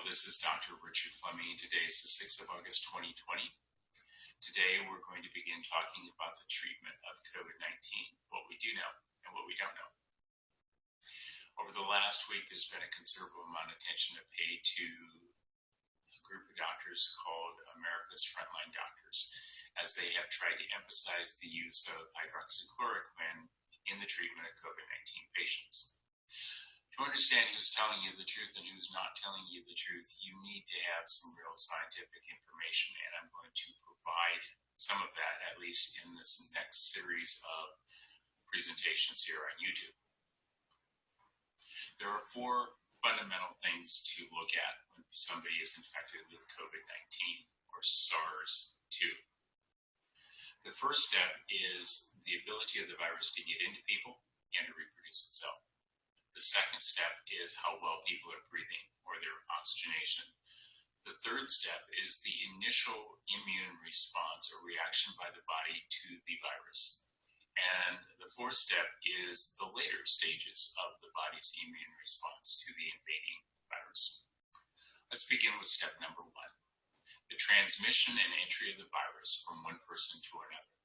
this is Dr. Richard Fleming. Today is the 6th of August, 2020. Today, we're going to begin talking about the treatment of COVID-19, what we do know and what we don't know. Over the last week, there's been a considerable amount of attention paid to a group of doctors called America's Frontline Doctors, as they have tried to emphasize the use of hydroxychloroquine in the treatment of COVID-19 patients. To understand who's telling you the truth and who's not telling you the truth, you need to have some real scientific information, and I'm going to provide some of that, at least in this next series of presentations here on YouTube. There are four fundamental things to look at when somebody is infected with COVID-19 or SARS-2. The first step is the ability of the virus to get into people and to reproduce itself. The second step is how well people are breathing, or their oxygenation. The third step is the initial immune response or reaction by the body to the virus. And the fourth step is the later stages of the body's immune response to the invading virus. Let's begin with step number one, the transmission and entry of the virus from one person to another.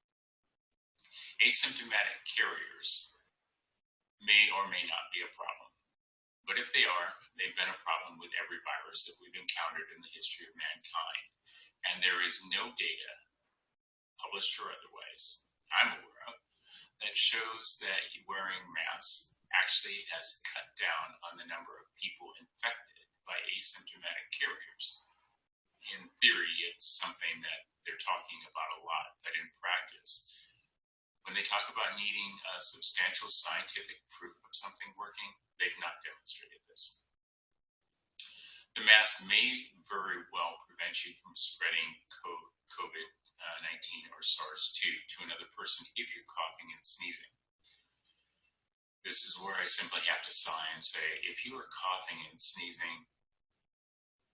Asymptomatic carriers may or may not be a problem. But if they are, they've been a problem with every virus that we've encountered in the history of mankind. And there is no data, published or otherwise, I'm aware of, that shows that wearing masks actually has cut down on the number of people infected by asymptomatic carriers. In theory, it's something that they're talking about a lot, but in practice, when they talk about needing substantial scientific proof of something working, they've not demonstrated this. The mask may very well prevent you from spreading COVID-19 or SARS-2 to another person if you're coughing and sneezing. This is where I simply have to sigh and say, if you are coughing and sneezing,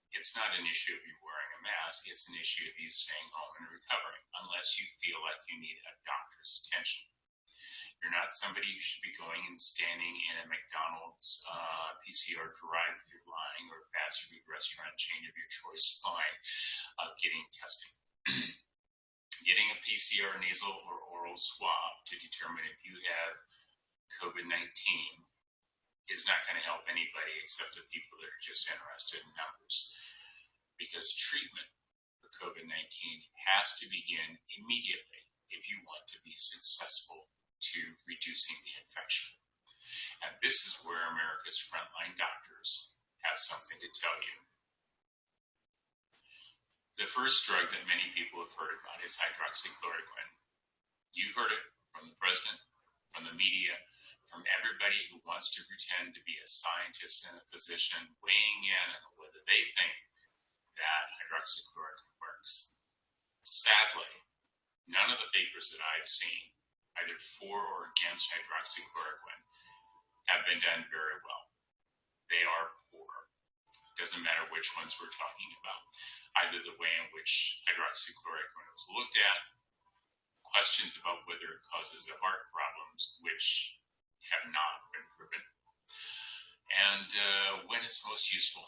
it's not an issue of you wearing a mask, it's an issue of you staying home and recovering, unless you feel like you need a doctor's attention. You're not somebody who should be going and standing in a McDonald's PCR drive-through line or fast food restaurant chain of your choice line getting testing. Getting a PCR nasal or oral swab to determine if you have COVID-19 is not going to help anybody except the people that are just interested in numbers. Because treatment for COVID-19 has to begin immediately if you want to be successful to reducing the infection. And this is where America's Frontline Doctors have something to tell you. The first drug that many people have heard about is hydroxychloroquine. You've heard it from the president, from the media, from everybody who wants to pretend to be a scientist and a physician weighing in on whether they think that hydroxychloroquine works. Sadly, none of the papers that I've seen, either for or against hydroxychloroquine, have been done very well. They are poor. It doesn't matter which ones we're talking about. Either the way in which hydroxychloroquine was looked at, questions about whether it causes heart problems, which have not been proven, and when it's most useful,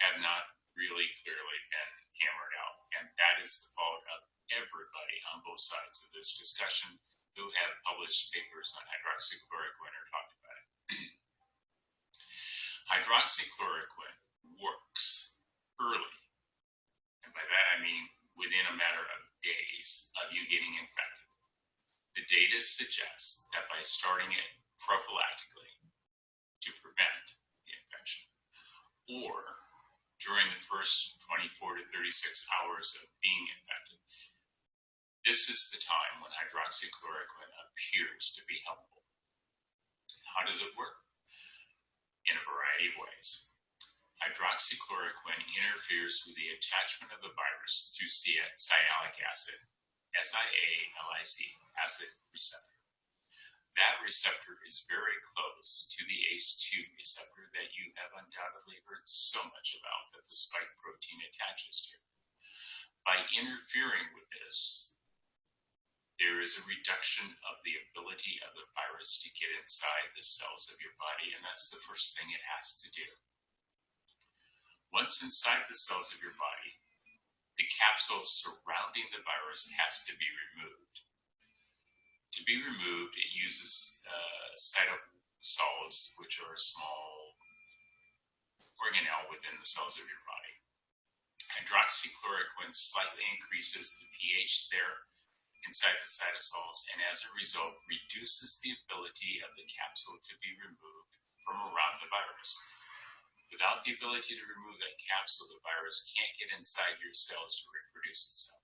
have not really clearly been hammered out. And that is the fault of everybody on both sides of this discussion who have published papers on hydroxychloroquine or talked about it. Hydroxychloroquine works early, and by that I mean within a matter of days of you getting infected. The data suggests that by starting it prophylactically to prevent the infection, or during the first 24 to 36 hours of being infected, this is the time when hydroxychloroquine appears to be helpful. How does it work? In a variety of ways. Hydroxychloroquine interferes with the attachment of the virus through sialic acid, SIALIC, acid receptor. That receptor is very close to the ACE2 receptor that you have undoubtedly heard so much about, that the spike protein attaches to. By interfering with this, there is a reduction of the ability of the virus to get inside the cells of your body, and that's the first thing it has to do. Once inside the cells of your body, the capsule surrounding the virus has to be removed. To be removed, it uses cytosols, which are a small organelle within the cells of your body. Hydroxychloroquine slightly increases the pH there inside the cytosols, and as a result, reduces the ability of the capsule to be removed from around the virus. Without the ability to remove that capsule, the virus can't get inside your cells to reproduce itself.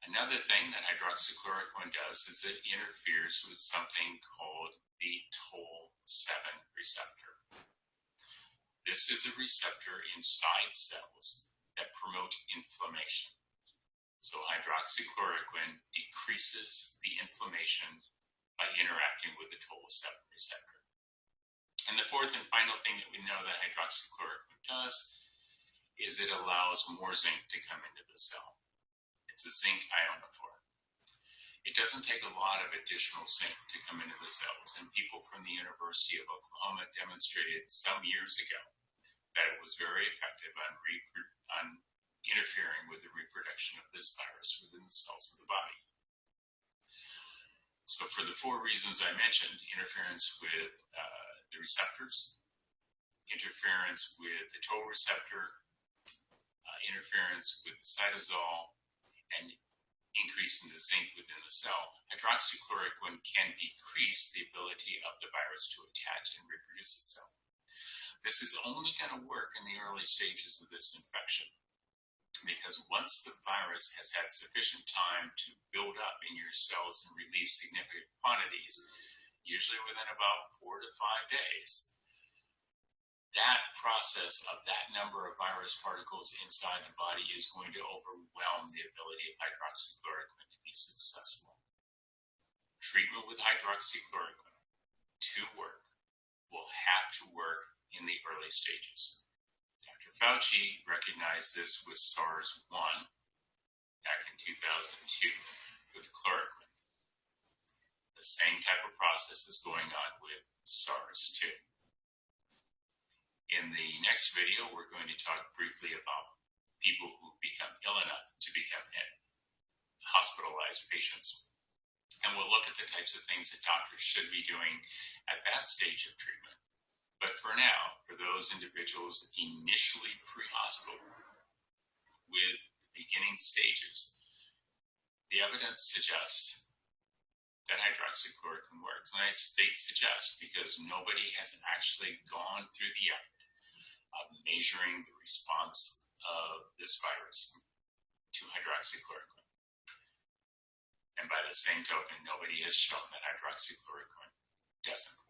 Another thing that hydroxychloroquine does is it interferes with something called the Toll-7 receptor. This is a receptor inside cells that promote inflammation. So hydroxychloroquine decreases the inflammation by interacting with the Toll-7 receptor. And the fourth and final thing that we know that hydroxychloroquine does is it allows more zinc to come into the cell. It's a zinc ionophore. It doesn't take a lot of additional zinc to come into the cells, and people from the University of Oklahoma demonstrated some years ago that it was very effective on interfering with the reproduction of this virus within the cells of the body. So for the four reasons I mentioned, interference with the receptors, interference with the toll receptor, interference with the cytosol, and increase in the zinc within the cell, hydroxychloroquine can decrease the ability of the virus to attach and reproduce itself. This is only going to work in the early stages of this infection, because once the virus has had sufficient time to build up in your cells and release significant quantities, usually within about 4 to 5 days, that process of that number of virus particles inside the body is going to overwhelm the ability of hydroxychloroquine to be successful. Treatment with hydroxychloroquine to work will have to work in the early stages. Dr. Fauci recognized this with SARS-1 back in 2002 with chloroquine. The same type of process is going on with SARS-2. In the next video, we're going to talk briefly about people who become ill enough to become hospitalized patients. And we'll look at the types of things that doctors should be doing at that stage of treatment. But for now, for those individuals initially pre-hospital with beginning stages, the evidence suggests that hydroxychloroquine works. And I state suggest because nobody has actually gone through the effort of measuring the response of this virus to hydroxychloroquine. And by the same token, nobody has shown that hydroxychloroquine doesn't work.